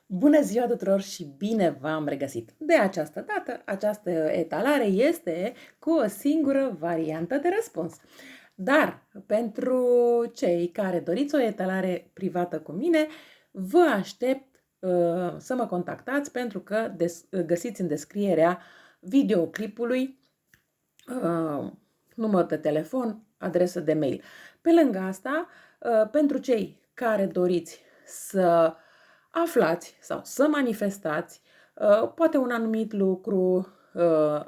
Bună ziua tuturor și bine v-am regăsit! De această dată, această etalare este cu o singură variantă de răspuns. Dar pentru cei care doriți o etalare privată cu mine, vă aștept să mă contactați pentru că găsiți în descrierea videoclipului număr de telefon, adresă de mail. Pe lângă asta, pentru cei care doriți să aflați sau să manifestați poate un anumit lucru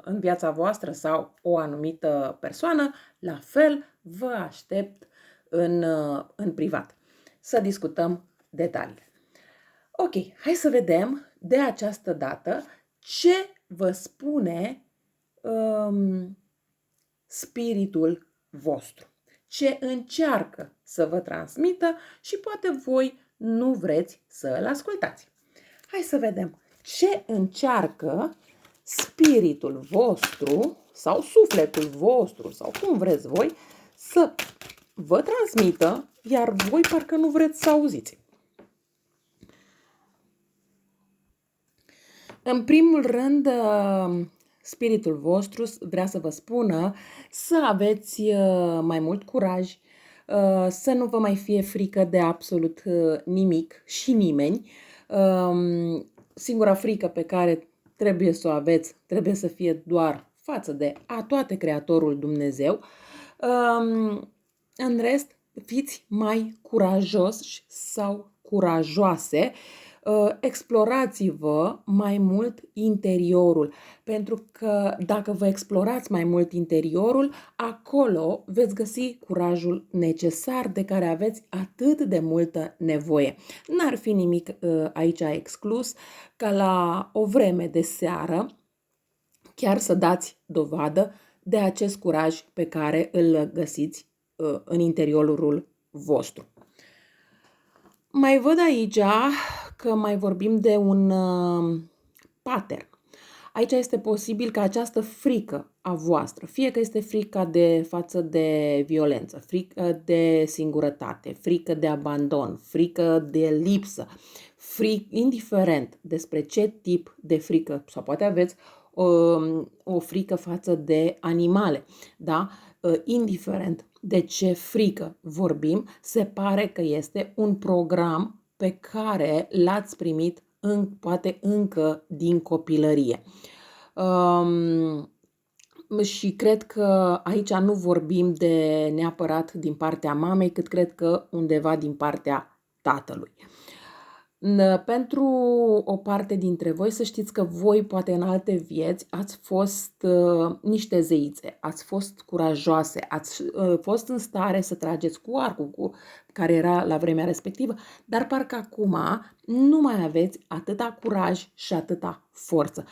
în viața voastră sau o anumită persoană, la fel vă aștept în privat să discutăm detaliile. Ok, hai să vedem de această dată ce vă spune spiritul vostru, ce încearcă să vă transmită și poate voi nu vreți să îl ascultați. Hai să vedem ce încearcă spiritul vostru sau sufletul vostru sau cum vreți voi să vă transmită, iar voi parcă nu vreți să auziți. În primul rând, spiritul vostru vrea să vă spună să aveți mai mult curaj, să nu vă mai fie frică de absolut nimic și nimeni. Singura frică pe care trebuie să o aveți trebuie să fie doar față de toate Creatorul Dumnezeu. În rest, fiți mai curajoși sau curajoase. Explorați-vă mai mult interiorul, pentru că dacă vă explorați mai mult interiorul, acolo veți găsi curajul necesar de care aveți atât de multă nevoie. N-ar fi nimic aici exclus ca la o vreme de seară chiar să dați dovadă de acest curaj pe care îl găsiți în interiorul vostru. Mai văd aici că mai vorbim de un pattern. Aici este posibil ca această frică a voastră, fie că este frica de față de violență, frică de singurătate, frică de abandon, frică de lipsă, indiferent despre ce tip de frică, sau poate aveți o frică față de animale, da? Indiferent de ce frică vorbim, se pare că este un program pe care l-ați primit poate încă din copilărie. Și cred că aici nu vorbim de neapărat din partea mamei, cât cred că undeva din partea tatălui. Pentru o parte dintre voi să știți că voi poate în alte vieți ați fost niște zeițe, ați fost curajoase, ați fost în stare să trageți cu arcul care era la vremea respectivă, dar parcă acum nu mai aveți atâta curaj și atâta forță.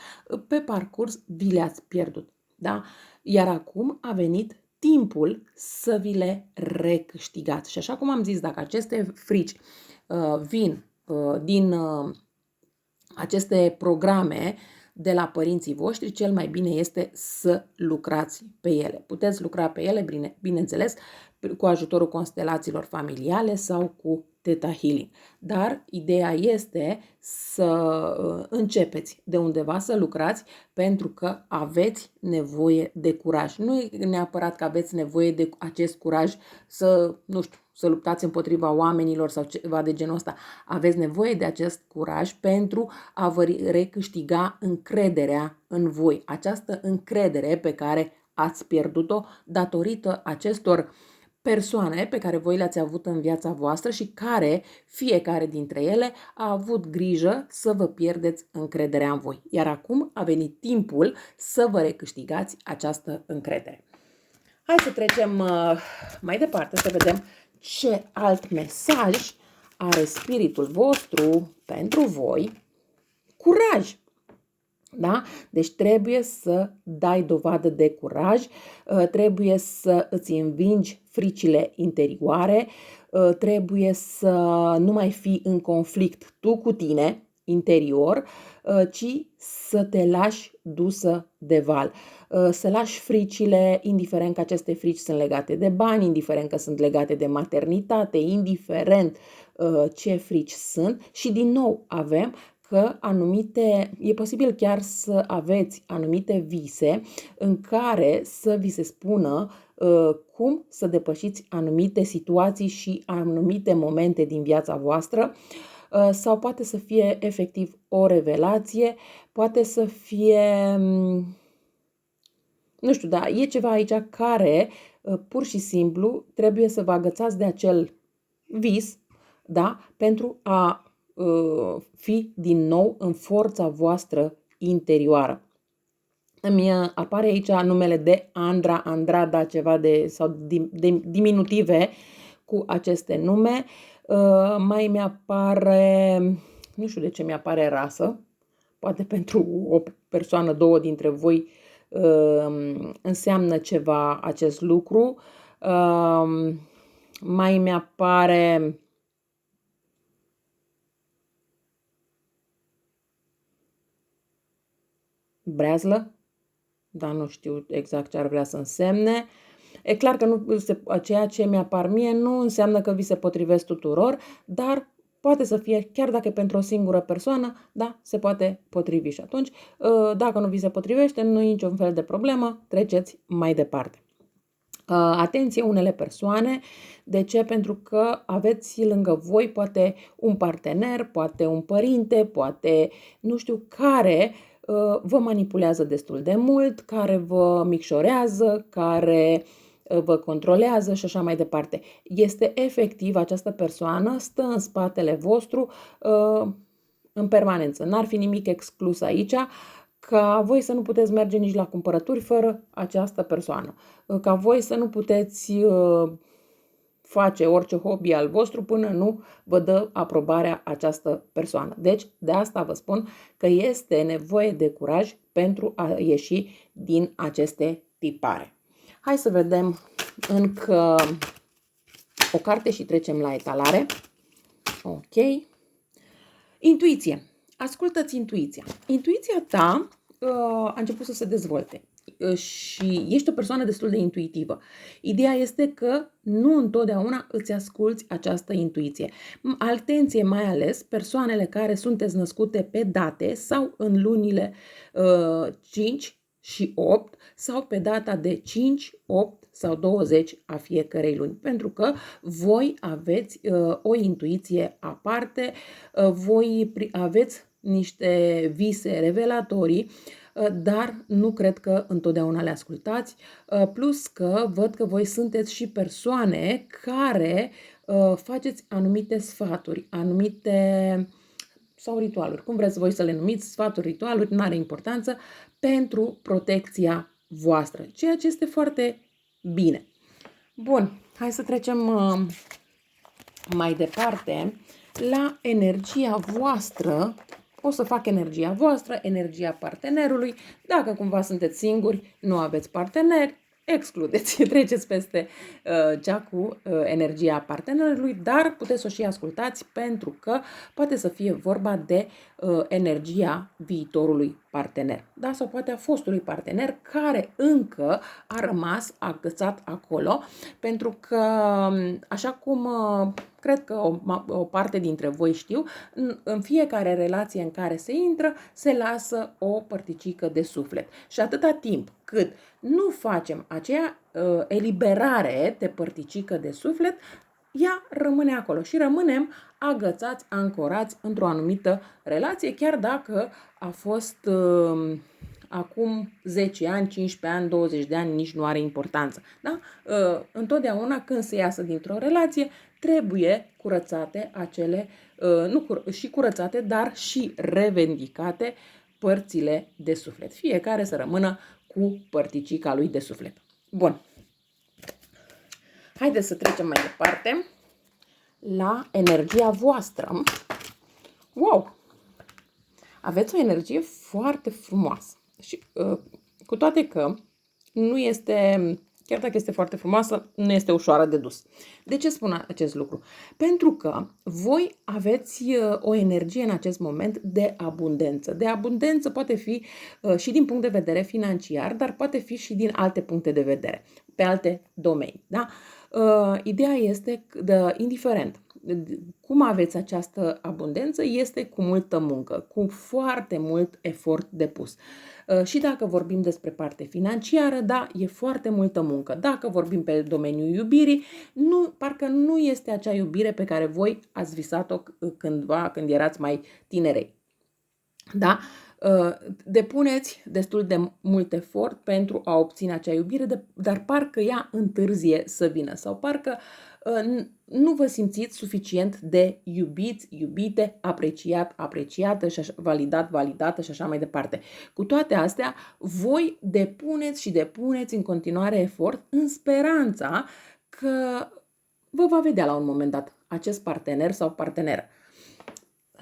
Pe parcurs vi le-ați pierdut, da? Iar acum a venit timpul să vi le recâștigați. Și așa cum am zis, dacă aceste frici vin din aceste programe de la părinții voștri, cel mai bine este să lucrați pe ele. Puteți lucra pe ele, bineînțeles, cu ajutorul constelațiilor familiale sau cu Theta Healing. Dar ideea este să începeți de undeva să lucrați pentru că aveți nevoie de curaj. Nu e neapărat că aveți nevoie de acest curaj să, nu știu, să luptați împotriva oamenilor sau ceva de genul ăsta. Aveți nevoie de acest curaj pentru a vă recâștiga încrederea în voi. Această încredere pe care ați pierdut-o datorită acestor persoane pe care voi le-ați avut în viața voastră și care, fiecare dintre ele, a avut grijă să vă pierdeți încrederea în voi. Iar acum a venit timpul să vă recâștigați această încredere. Hai să trecem mai departe, să vedem ce alt mesaj are spiritul vostru pentru voi. Curaj! Da? Deci trebuie să dai dovadă de curaj, trebuie să îți învingi fricile interioare, trebuie să nu mai fii în conflict tu cu tine interior, ci să te lași dusă de val. Să lași fricile, indiferent că aceste frici sunt legate de bani, indiferent că sunt legate de maternitate, indiferent ce frici sunt. Și din nou avem că e posibil chiar să aveți anumite vise în care să vi se spună cum să depășiți anumite situații și anumite momente din viața voastră, sau poate să fie efectiv o revelație, poate să fie, nu știu, dar e ceva aici care pur și simplu trebuie să vă agățați de acel vis, da, pentru a fi din nou în forța voastră interioară. Îmi apare aici numele de Andra, Andrada, ceva sau diminutive cu aceste nume. Mai mi-apare, nu știu de ce mi-apare rasă, poate pentru o persoană, două dintre voi înseamnă ceva acest lucru. Mai mi-apare breazlă, dar nu știu exact ce ar vrea să însemne. E clar că ceea ce mi-apar mie nu înseamnă că vi se potrivesc tuturor, dar poate să fie, chiar dacă e pentru o singură persoană, da, se poate potrivi și atunci, dacă nu vi se potrivește, nu e niciun fel de problemă, treceți mai departe. Atenție, unele persoane, de ce? Pentru că aveți lângă voi poate un partener, poate un părinte, poate nu știu care vă manipulează destul de mult, care vă micșorează, care vă controlează și așa mai departe. Este efectiv, această persoană stă în spatele vostru în permanență. N-ar fi nimic exclus aici, ca voi să nu puteți merge nici la cumpărături fără această persoană, ca voi să nu puteți face orice hobby al vostru până nu vă dă aprobarea această persoană. Deci, de asta vă spun că este nevoie de curaj pentru a ieși din aceste tipare. Hai să vedem încă o carte și trecem la etalare. Ok. Intuiție. Ascultă-ți intuiția. Intuiția ta a început să se dezvolte și ești o persoană destul de intuitivă. Ideea este că nu întotdeauna îți asculți această intuiție. Atenție mai ales persoanele care sunteți născute pe date sau în lunile 5 și 8 sau pe data de 5, 8 sau 20 a fiecărei luni. Pentru că voi aveți o intuiție aparte, voi aveți niște vise revelatorii, dar nu cred că întotdeauna le ascultați, plus că văd că voi sunteți și persoane care faceți anumite sfaturi, anumite sau ritualuri, cum vreți voi să le numiți, sfaturi, ritualuri, nu are importanță, pentru protecția voastră, ceea ce este foarte bine. Bun, hai să trecem mai departe la energia voastră. O să fac energia voastră, energia partenerului. Dacă cumva sunteți singuri, nu aveți parteneri, excludeți, treceți peste cea cu energia partenerului, dar puteți să o și ascultați pentru că poate să fie vorba de energia viitorului partener, da? Sau poate a fostului partener care încă a rămas agățat acolo, pentru că, așa cum cred că o parte dintre voi știu, în fiecare relație în care se intră, se lasă o părticică de suflet. Și atâta timp cât nu facem aceea eliberare de părticică de suflet, ea rămâne acolo și rămânem agățați, ancorați într-o anumită relație, chiar dacă a fost acum 10 ani, 15 ani, 20 de ani, nici nu are importanță. Da? Întotdeauna când se iasă dintr-o relație, trebuie curățate acele, și curățate, dar și revendicate părțile de suflet. Fiecare să rămână cu părticica lui de suflet. Bun. Haideți să trecem mai departe la energia voastră. Wow! Aveți o energie foarte frumoasă. Și cu toate că nu este, chiar dacă este foarte frumoasă, nu este ușoară de dus. De ce spun acest lucru? Pentru că voi aveți o energie în acest moment de abundență. De abundență poate fi și din punct de vedere financiar, dar poate fi și din alte puncte de vedere, pe alte domenii. Da? Ideea este că, indiferent cum aveți această abundență, este cu multă muncă, cu foarte mult efort depus. Și dacă vorbim despre parte financiară, da, e foarte multă muncă. Dacă vorbim pe domeniul iubirii, parcă nu este acea iubire pe care voi ați visat-o cândva, când erați mai tinerei. Da? Depuneți destul de mult efort pentru a obține acea iubire, dar parcă ea întârzie să vină sau parcă nu vă simțiți suficient de iubiți, iubite, apreciat, apreciată și validat, validată și așa mai departe. Cu toate astea, voi depuneți și depuneți în continuare efort în speranța că vă va vedea la un moment dat acest partener sau parteneră.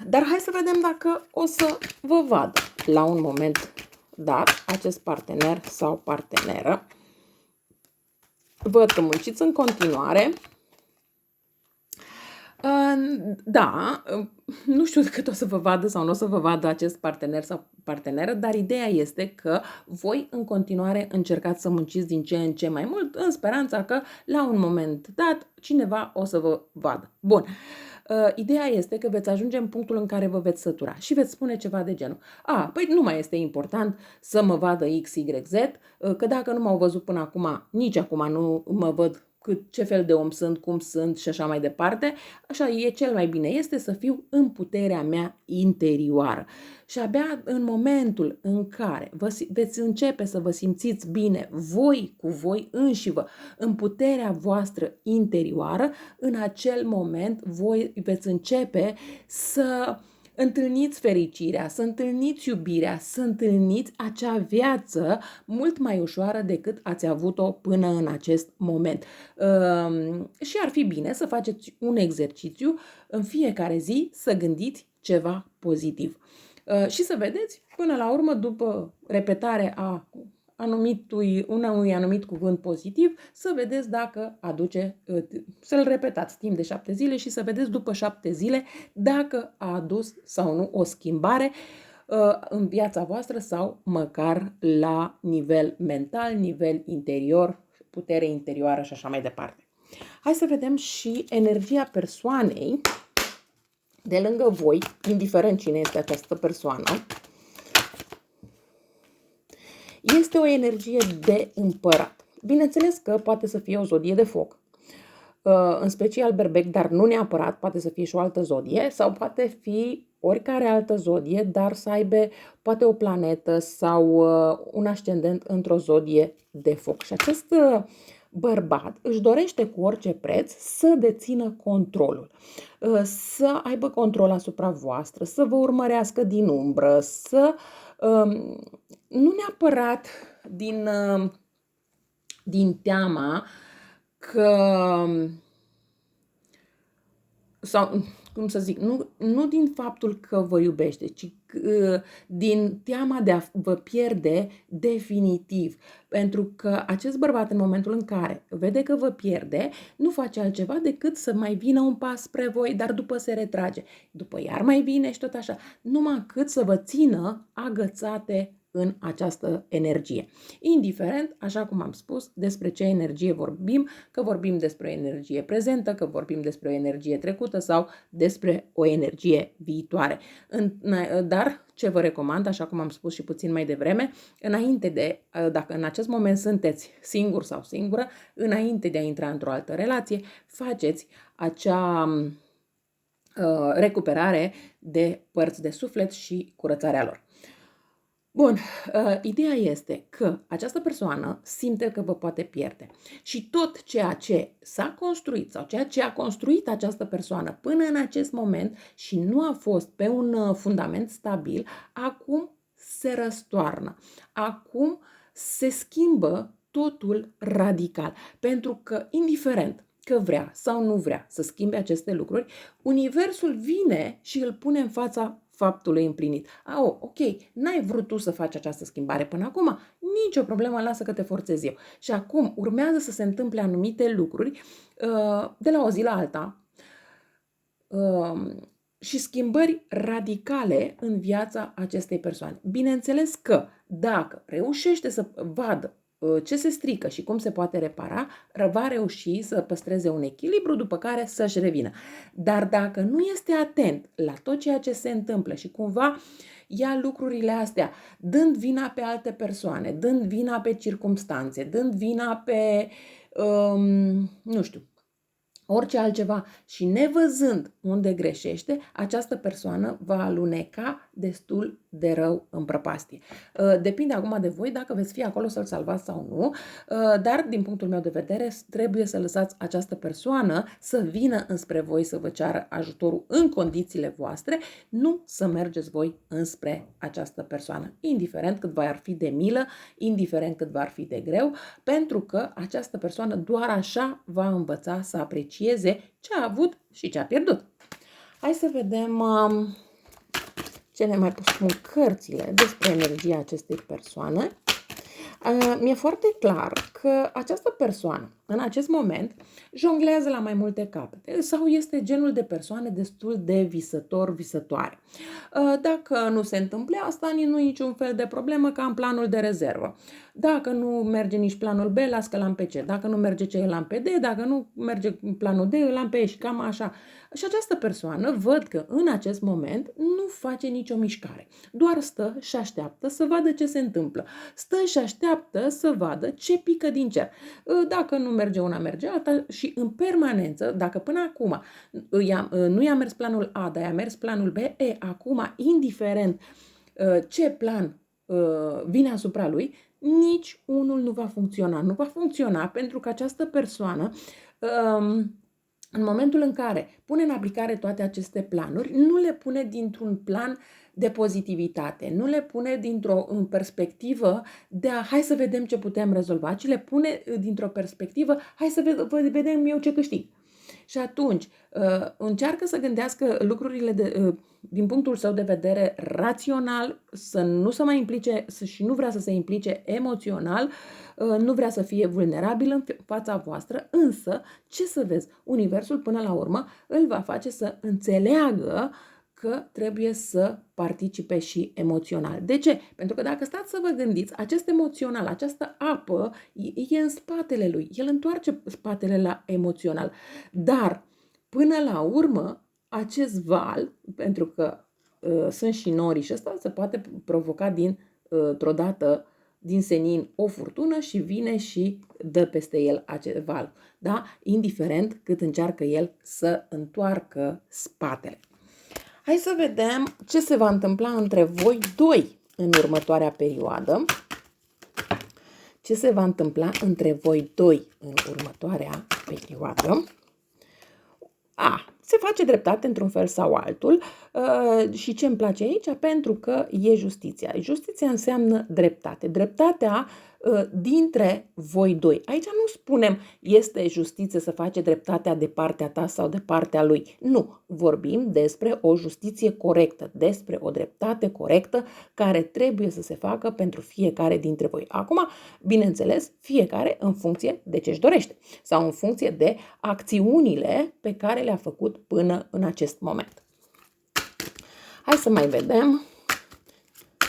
Dar hai să vedem dacă o să vă vadă la un moment dat acest partener sau parteneră. Văd că munciți în continuare. Da, nu știu cât o să vă vadă sau nu o să vă vadă acest partener sau parteneră, dar ideea este că voi în continuare încercați să munciți din ce în ce mai mult, în speranța că la un moment dat cineva o să vă vadă. Bun. Ideea este că veți ajunge în punctul în care vă veți sătura și veți spune ceva de genul: păi nu mai este important să mă vadă X, Y, Z, că dacă nu m-au văzut până acum, nici acum nu mă văd ce fel de om sunt, cum sunt și așa mai departe. Așa, cel mai bine este să fiu în puterea mea interioară. Și abia în momentul în care veți începe să vă simțiți bine voi cu voi înșivă, în puterea voastră interioară, în acel moment voi veți începe să întâlniți fericirea, să întâlniți iubirea, să întâlniți acea viață mult mai ușoară decât ați avut-o până în acest moment. Și ar fi bine să faceți un exercițiu în fiecare zi, să gândiți ceva pozitiv. Și să vedeți, până la urmă, după repetare a unui anumit cuvânt pozitiv, să vedeți dacă aduce, să-l repetați timp de 7 zile și să vedeți după 7 zile dacă a adus sau nu o schimbare în viața voastră sau măcar la nivel mental, nivel interior, putere interioară și așa mai departe. Hai să vedem și energia persoanei de lângă voi, indiferent cine este această persoană. Este o energie de împărat. Bineînțeles că poate să fie o zodie de foc, în special berbec, dar nu neapărat, poate să fie și o altă zodie sau poate fi oricare altă zodie, dar să aibă poate o planetă sau un ascendent într-o zodie de foc. Și acest bărbat își dorește cu orice preț să dețină controlul, să aibă control asupra voastră, să vă urmărească din umbră, să nu neapărat din teama că, sau cum să zic, nu din faptul că vă iubește, ci din teama de a vă pierde definitiv. Pentru că acest bărbat, în momentul în care vede că vă pierde, nu face altceva decât să mai vină un pas spre voi, dar după se retrage. După iar mai vine și tot așa. Numai cât să vă țină agățate în această energie. Indiferent, așa cum am spus, despre ce energie vorbim, că vorbim despre o energie prezentă, că vorbim despre o energie trecută sau despre o energie viitoare. Dar ce vă recomand, așa cum am spus și puțin mai devreme, dacă în acest moment sunteți singur sau singură, înainte de a intra într-o altă relație, faceți acea recuperare de părți de suflet și curățarea lor. Bun, ideea este că această persoană simte că vă poate pierde și tot ceea ce s-a construit sau ceea ce a construit această persoană până în acest moment și nu a fost pe un fundament stabil, acum se răstoarnă, acum se schimbă totul radical, pentru că indiferent că vrea sau nu vrea să schimbe aceste lucruri, universul vine și îl pune în fața faptului împlinit. Ok, n-ai vrut tu să faci această schimbare până acum? Nicio problemă, lasă că te forțez eu. Și acum urmează să se întâmple anumite lucruri de la o zi la alta și schimbări radicale în viața acestei persoane. Bineînțeles că dacă reușește să vadă ce se strică și cum se poate repara, va reuși să păstreze un echilibru, după care să-și revină. Dar dacă nu este atent la tot ceea ce se întâmplă și cumva ia lucrurile astea, dând vina pe alte persoane, dând vina pe circumstanțe, dând vina pe, nu știu, orice altceva și nevăzând unde greșește, această persoană va aluneca destul de rău în prăpastie. Depinde acum de voi dacă veți fi acolo să-l salvați sau nu, dar din punctul meu de vedere trebuie să lăsați această persoană să vină înspre voi să vă ceară ajutorul în condițiile voastre, nu să mergeți voi înspre această persoană, indiferent cât va fi de milă, indiferent cât va fi de greu, pentru că această persoană doar așa va învăța să aprecieze ce a avut și ce a pierdut. Hai să vedem ce ne mai spun cărțile despre energia acestei persoane. Mi-e foarte clar că această persoană, în acest moment, jonglează la mai multe capete sau este genul de persoane destul de visătoare. Dacă nu se întâmplă asta, nu e niciun fel de problemă, ca în planul de rezervă. Dacă nu merge nici planul B, las că l-am pe C. Dacă nu merge C, îl am pe D. Dacă nu merge planul D, îl am pe E și cam așa. Și această persoană, văd că în acest moment nu face nicio mișcare. Doar stă și așteaptă să vadă ce se întâmplă. Stă și așteaptă să vadă ce pică din cer. Dacă nu merge una, merge alta și în permanență, dacă până acum nu i-a mers planul A, dar i-a mers planul B, acum, indiferent ce plan vine asupra lui, nici unul nu va funcționa. Nu va funcționa pentru că această persoană, în momentul în care pune în aplicare toate aceste planuri, nu le pune dintr-un plan de pozitivitate, nu le pune dintr-o perspectivă de hai să vedem ce putem rezolva, ci le pune dintr-o perspectivă hai să vedem eu ce câștig. Și atunci încearcă să gândească lucrurile din punctul său de vedere rațional, să nu se mai implice și nu vrea să se implice emoțional, nu vrea să fie vulnerabil în fața voastră, însă, ce să vezi, universul până la urmă îl va face să înțeleagă că trebuie să participe și emoțional. De ce? Pentru că dacă stați să vă gândiți, acest emoțional, această apă e în spatele lui. El întoarce spatele la emoțional. Dar, până la urmă, acest val, pentru că sunt și norii și ăsta, se poate provoca dintr-o dată din senin o furtună și vine și dă peste el acest val. Da? Indiferent cât încearcă el să întoarcă spatele. Hai să vedem ce se va întâmpla între voi doi în următoarea perioadă. Ce se va întâmpla între voi doi în următoarea perioadă? Se face dreptate într-un fel sau altul și ce îmi place aici? Pentru că e justiția. Justiția înseamnă dreptate. Dreptatea dintre voi doi. Aici nu spunem este justiție să face dreptatea de partea ta sau de partea lui. Nu, vorbim despre o justiție corectă, despre o dreptate corectă care trebuie să se facă pentru fiecare dintre voi. Acum, bineînțeles, fiecare în funcție de ce își dorește sau în funcție de acțiunile pe care le-a făcut până în acest moment. Hai să mai vedem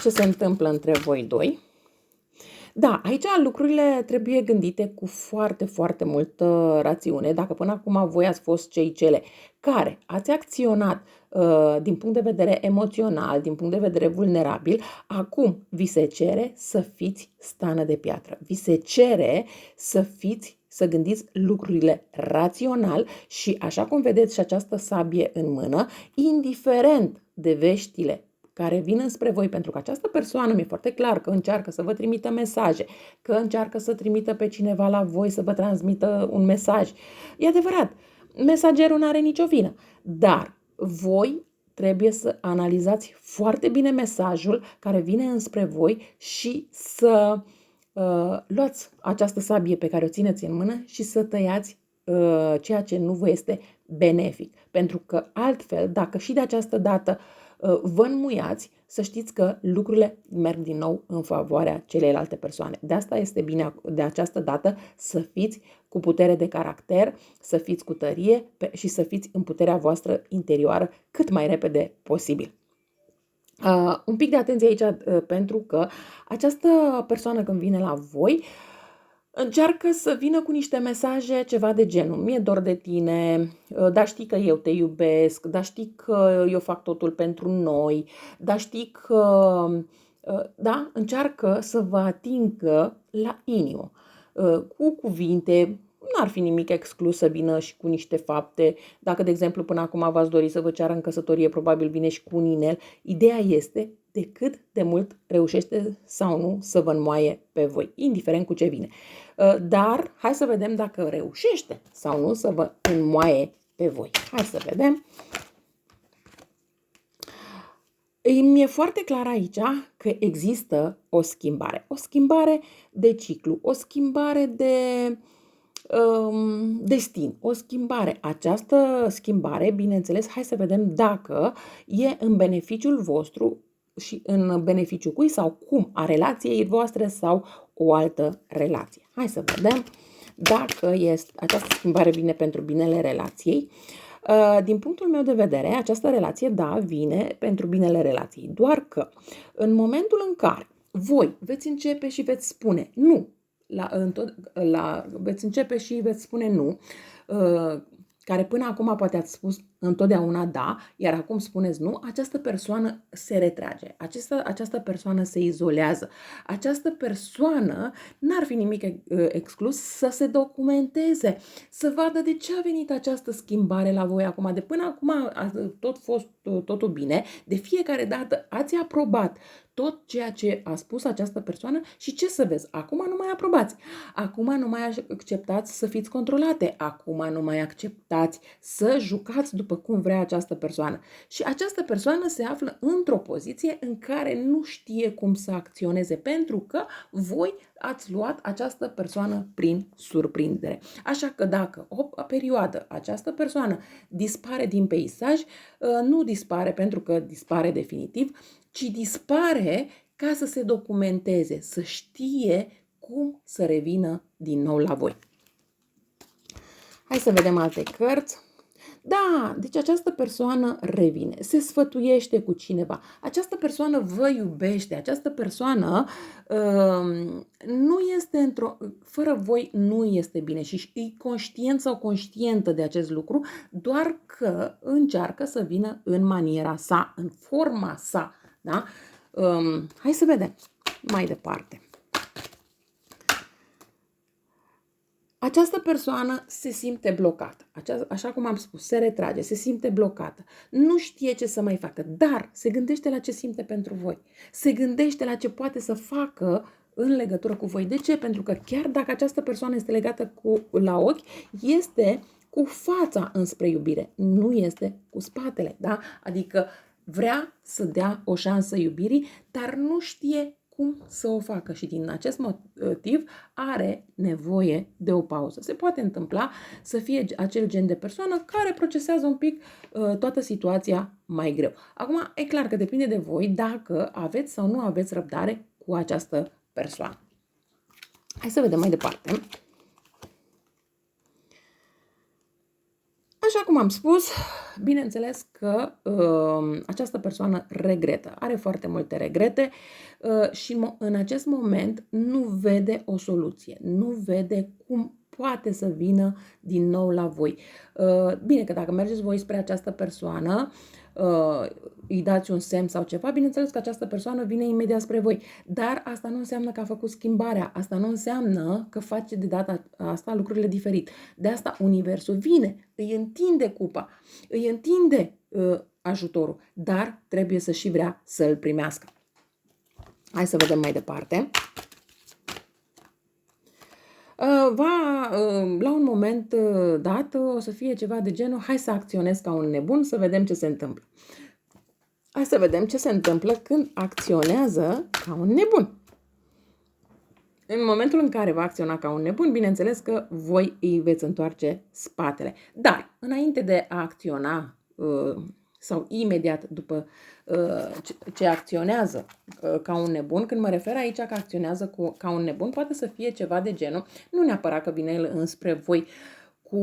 ce se întâmplă între voi doi. Da, aici lucrurile trebuie gândite cu foarte, foarte multă rațiune. Dacă până acum voi ați fost cele care ați acționat din punct de vedere emoțional, din punct de vedere vulnerabil, acum vi se cere să fiți stană de piatră. Vi se cere să gândiți lucrurile rațional și așa cum vedeți și această sabie în mână, indiferent de veștile care vin înspre voi, pentru că această persoană mi-e foarte clar că încearcă să vă trimită mesaje, că încearcă să trimită pe cineva la voi să vă transmită un mesaj. E adevărat, mesagerul nu are nicio vină, dar voi trebuie să analizați foarte bine mesajul care vine înspre voi și să luați această sabie pe care o țineți în mână și să tăiați ceea ce nu vă este benefic. Pentru că altfel, dacă și de această dată vă înmuiați, să știți că lucrurile merg din nou în favoarea celelalte persoane. De asta este bine de această dată să fiți cu putere de caracter, să fiți cu tărie și să fiți în puterea voastră interioară cât mai repede posibil. Un pic de atenție aici pentru că această persoană când vine la voi Încearcă să vină cu niște mesaje, ceva de genul: "Mi-e dor de tine, dar știi că eu te iubesc, dar știi că eu fac totul pentru noi, dar știi că..." Da, încearcă să vă atingă la inimă, cu cuvinte. N-ar fi nimic exclus să vină și cu niște fapte. Dacă, de exemplu, până acum v-ați dori să vă ceară în căsătorie, probabil vine și cu un inel. Ideea este de cât de mult reușește sau nu să vă înmoaie pe voi, indiferent cu ce vine. Dar hai să vedem dacă reușește sau nu să vă înmoaie pe voi. Hai să vedem. Mi-e foarte clar aici că există o schimbare de ciclu, o schimbare de destin, o schimbare. Această schimbare, bineînțeles, hai să vedem dacă e în beneficiul vostru și în beneficiul cui sau cum, a relației voastre sau o altă relație. Hai să vedem dacă este această schimbare vine pentru binele relației. Din punctul meu de vedere, această relație, da, vine pentru binele relației, doar că în momentul în care voi veți începe și veți spune nu, veți începe și veți spune nu, care până acum poate ați spus întotdeauna da, iar acum spuneți nu, această persoană se retrage, această persoană se izolează, această persoană n-ar fi nimic exclus să se documenteze, să vadă de ce a venit această schimbare la voi acum. De până acum a tot fost totul bine, de fiecare dată ați aprobat tot ceea ce a spus această persoană și ce să vezi, acum nu mai aprobați, acum nu mai acceptați să fiți controlate, acum nu mai acceptați să jucați după cum vrea această persoană. Și această persoană se află într-o poziție în care nu știe cum să acționeze, pentru că voi ați luat această persoană prin surprindere. Așa că dacă o perioadă această persoană dispare din peisaj, nu dispare pentru că dispare definitiv, ci dispare ca să se documenteze, să știe cum să revină din nou la voi. Hai să vedem alte cărți. Da, deci această persoană revine, se sfătuiește cu cineva, această persoană vă iubește, această persoană nu este fără voi nu este bine și e conștient sau conștientă de acest lucru, doar că încearcă să vină în maniera sa, în forma sa, da? Hai să vedem mai departe. Această persoană se simte blocată, așa cum am spus, se retrage, se simte blocată, nu știe ce să mai facă, dar se gândește la ce simte pentru voi, se gândește la ce poate să facă în legătură cu voi. De ce? Pentru că chiar dacă această persoană este legată la ochi, este cu fața înspre iubire, nu este cu spatele, da? Adică vrea să dea o șansă iubirii, dar nu știe cum să o facă și din acest motiv are nevoie de o pauză. Se poate întâmpla să fie acel gen de persoană care procesează un pic toată situația mai greu. Acum, e clar că depinde de voi dacă aveți sau nu aveți răbdare cu această persoană. Hai să vedem mai departe. Așa cum am spus, bineînțeles că această persoană regretă, are foarte multe regrete și în acest moment nu vede o soluție, nu vede cum poate să vină din nou la voi. Bine că dacă mergeți voi spre această persoană, îi dați un semn sau ceva, bineînțeles că această persoană vine imediat spre voi, dar asta nu înseamnă că a făcut schimbarea, asta nu înseamnă că face de data asta lucrurile diferit. De asta universul vine, îi întinde cupa, îi întinde ajutorul, dar trebuie să și vrea să îl primească. Hai să vedem mai departe. La un moment dat o să fie ceva de genul: hai să acționez ca un nebun, să vedem ce se întâmplă. Hai să vedem ce se întâmplă când acționează ca un nebun. În momentul în care va acționa ca un nebun, bineînțeles că voi îi veți întoarce spatele. Dar, înainte de a acționa sau imediat după ce acționează ca un nebun, când mă refer aici că acționează ca un nebun, poate să fie ceva de genul, nu neapărat că vine el înspre voi cu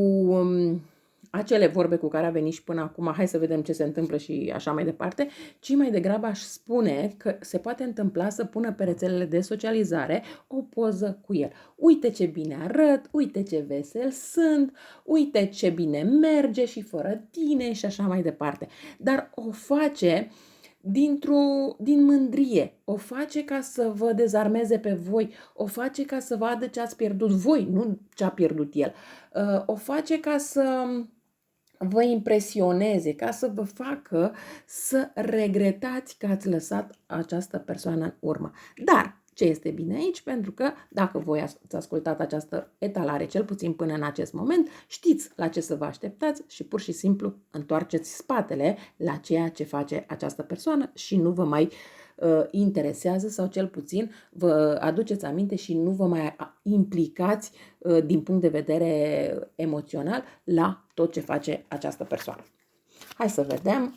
acele vorbe cu care a venit și până acum, hai să vedem ce se întâmplă și așa mai departe, ci mai degrabă aș spune că se poate întâmpla să pună pe rețelele de socializare o poză cu el. Uite ce bine arăt, uite ce vesel sunt, uite ce bine merge și fără tine și așa mai departe. Dar o face din mândrie, o face ca să vă dezarmeze pe voi, o face ca să vadă ce ați pierdut voi, nu ce a pierdut el. O face ca să vă impresioneze, ca să vă facă să regretați că ați lăsat această persoană în urmă. Dar ce este bine aici? Pentru că dacă voi ați ascultat această etalare, cel puțin până în acest moment, știți la ce să vă așteptați și pur și simplu întoarceți spatele la ceea ce face această persoană și nu vă mai interesează sau cel puțin vă aduceți aminte și nu vă mai implicați din punct de vedere emoțional la tot ce face această persoană. Hai să vedem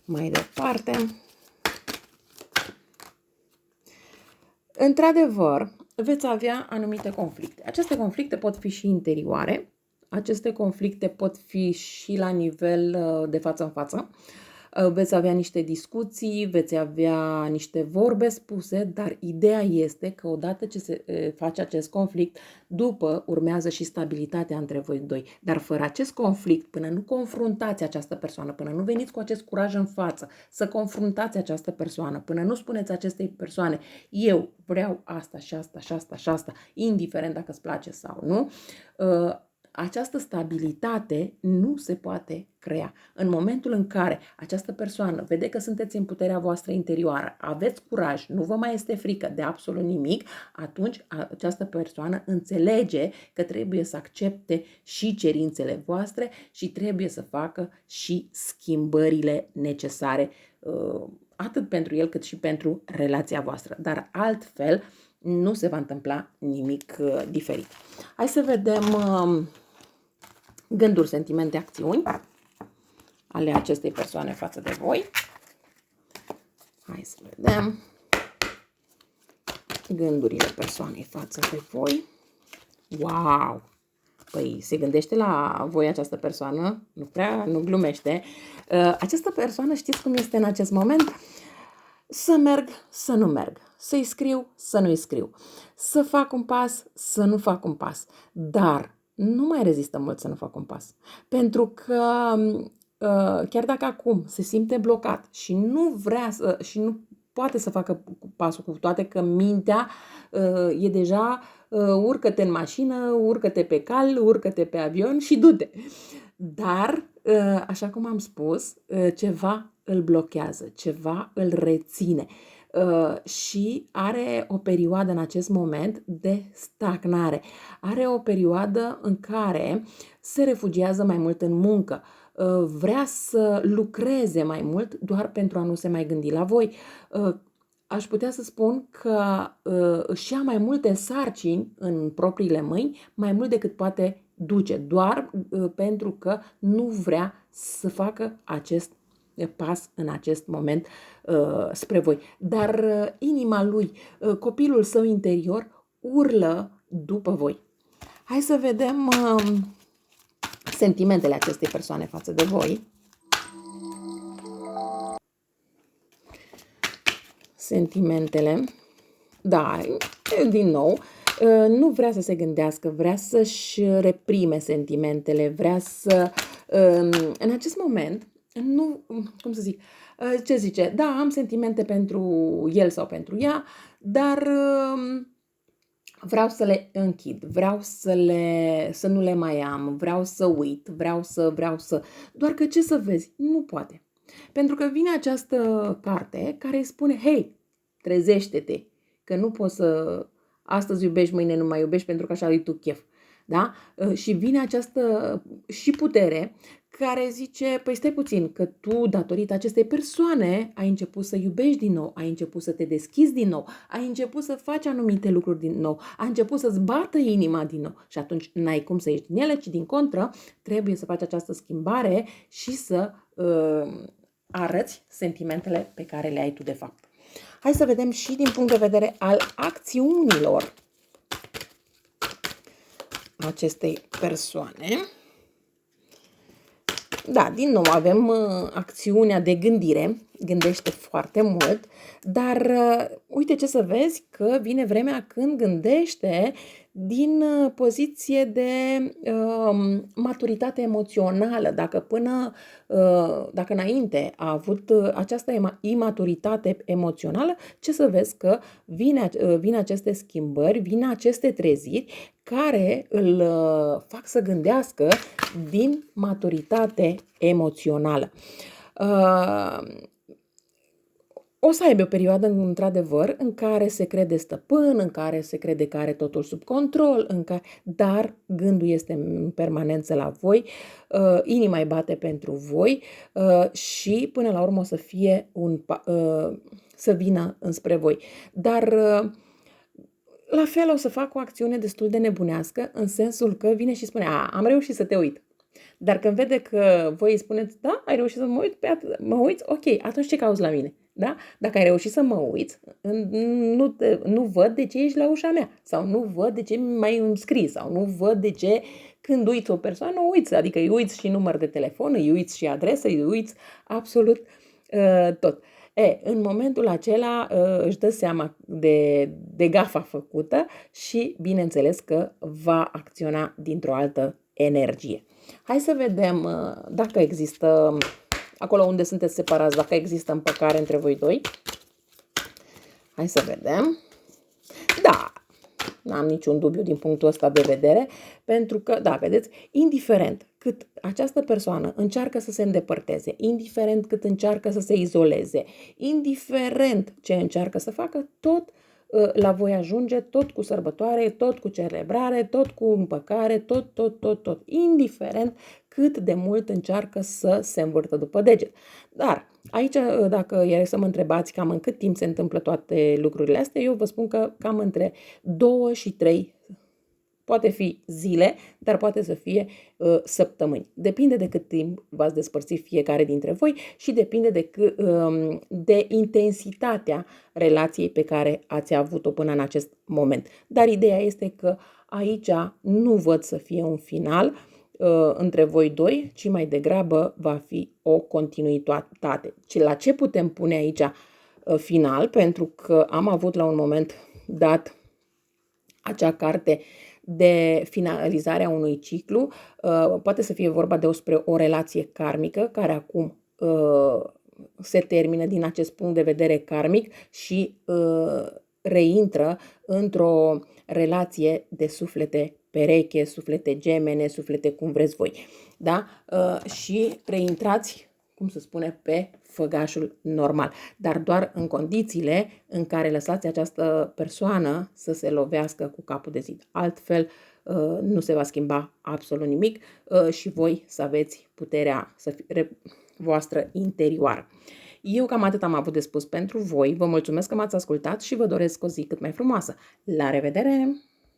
mai departe. Într-adevăr, veți avea anumite conflicte. Aceste conflicte pot fi și interioare, aceste conflicte pot fi și la nivel de față în față. Veți avea niște discuții, veți avea niște vorbe spuse, dar ideea este că odată ce se face acest conflict, după urmează și stabilitatea între voi doi. Dar fără acest conflict, până nu confruntați această persoană, până nu veniți cu acest curaj în față, să confruntați această persoană, până nu spuneți acestei persoane, eu vreau asta și asta și asta și asta, indiferent dacă îți place sau nu, această stabilitate nu se poate crea. În momentul în care această persoană vede că sunteți în puterea voastră interioară, aveți curaj, nu vă mai este frică de absolut nimic, atunci această persoană înțelege că trebuie să accepte și cerințele voastre și trebuie să facă și schimbările necesare, atât pentru el cât și pentru relația voastră. Dar altfel nu se va întâmpla nimic diferit. Hai să vedem gânduri, sentimente, acțiuni ale acestei persoane față de voi. Hai să vedem gândurile persoanei față de voi. Wow! Păi se gândește la voi această persoană, nu glumește. Această persoană știți cum este în acest moment? Să merg, să nu merg, să-i scriu, să nu-i scriu, să fac un pas, să nu fac un pas. Dar nu mai rezistă mult să nu fac un pas. Pentru că chiar dacă acum se simte blocat și nu vrea și nu poate să facă pasul, cu toate că mintea e deja urcă-te în mașină, urcă-te pe cal, urcă-te pe avion și du-te. Dar, așa cum am spus, ceva îl blochează, ceva îl reține și are o perioadă în acest moment de stagnare. Are o perioadă în care se refugiază mai mult în muncă, vrea să lucreze mai mult doar pentru a nu se mai gândi la voi. Aș putea să spun că își ia mai multe sarcini în propriile mâini, mai mult decât poate duce, doar pentru că nu vrea să facă acest pas în acest moment spre voi. Dar inima lui, copilul său interior, urlă după voi. Hai să vedem sentimentele acestei persoane față de voi. Sentimentele. Da, din nou, nu vrea să se gândească, vrea să-și reprime sentimentele, vrea să, în acest moment, nu, cum să zic, ce zice, da, am sentimente pentru el sau pentru ea, dar vreau să le închid, vreau să nu le mai am, vreau să uit, vreau să, doar că ce să vezi, nu poate. Pentru că vine această carte care îi spune, hei, trezește-te, că nu poți să astăzi iubești, mâine nu mai iubești pentru că așa ai tu chef. Da? Și vine această și putere care zice, păi stai puțin, că tu, datorită acestei persoane, ai început să iubești din nou, ai început să te deschizi din nou, ai început să faci anumite lucruri din nou, ai început să-ți bată inima din nou și atunci n-ai cum să ieși din ele, ci din contră, trebuie să faci această schimbare și să arăți sentimentele pe care le ai tu de fapt. Hai să vedem și din punct de vedere al acțiunilor. acestei persoane. Da, din nou avem acțiunea de gândire, gândește foarte mult, dar uite ce să vezi că vine vremea când gândește din poziție de maturitate emoțională. Dacă înainte a avut această imaturitate emoțională, ce să vezi că vin aceste schimbări, vin aceste treziri care îl fac să gândească din maturitate emoțională. O să aibă o perioadă, într-adevăr, în care se crede stăpân, în care se crede că are totul sub control, dar gândul este în permanență la voi, inima îi bate pentru voi și până la urmă o să fie să vină înspre voi. Dar la fel o să fac o acțiune destul de nebunească, în sensul că vine și spune, am reușit să te uit. Dar când vede că voi îi spuneți, da, ai reușit să mă uiți, ok, atunci ce cauți la mine? Da? Dacă ai reușit să mă uiți, nu văd de ce ești la ușa mea, sau nu văd de ce m-ai înscris, sau nu văd de ce când uiți o persoană, o uiți, adică îi uiți și număr de telefon, îi uiți și adresă, îi uiți absolut tot. În momentul acela își dă seama de gafa făcută și bineînțeles că va acționa dintr-o altă energie. Hai să vedem dacă există, acolo unde sunteți separați, dacă există împăcare între voi doi. Hai să vedem. Da, n-am niciun dubiu din punctul ăsta de vedere, pentru că, da, vedeți, indiferent cât această persoană încearcă să se îndepărteze, indiferent cât încearcă să se izoleze, indiferent ce încearcă să facă, tot la voi ajunge, tot cu sărbătoare, tot cu celebrare, tot cu împăcare, tot, indiferent cât de mult încearcă să se învârtă după deget. Dar aici, dacă e să mă întrebați cam în cât timp se întâmplă toate lucrurile astea, eu vă spun că cam între 2 și 3, poate fi zile, dar poate să fie săptămâni. Depinde de cât timp v-ați despărțit fiecare dintre voi și depinde de intensitatea relației pe care ați avut-o până în acest moment. Dar ideea este că aici nu văd să fie un final între voi doi, ci mai degrabă va fi o continuitate. La ce putem pune aici final? Pentru că am avut la un moment dat acea carte de finalizarea unui ciclu, poate să fie vorba despre o relație karmică care acum se termină din acest punct de vedere karmic și reintră într-o relație de suflete pereche, suflete gemene, suflete cum vreți voi. Da? Și reintrați, cum se spune, pe făgașul normal, dar doar în condițiile în care lăsați această persoană să se lovească cu capul de zid. Altfel nu se va schimba absolut nimic și voi să aveți puterea voastră interioară. Eu cam atât am avut de spus pentru voi. Vă mulțumesc că m-ați ascultat și vă doresc o zi cât mai frumoasă. La revedere!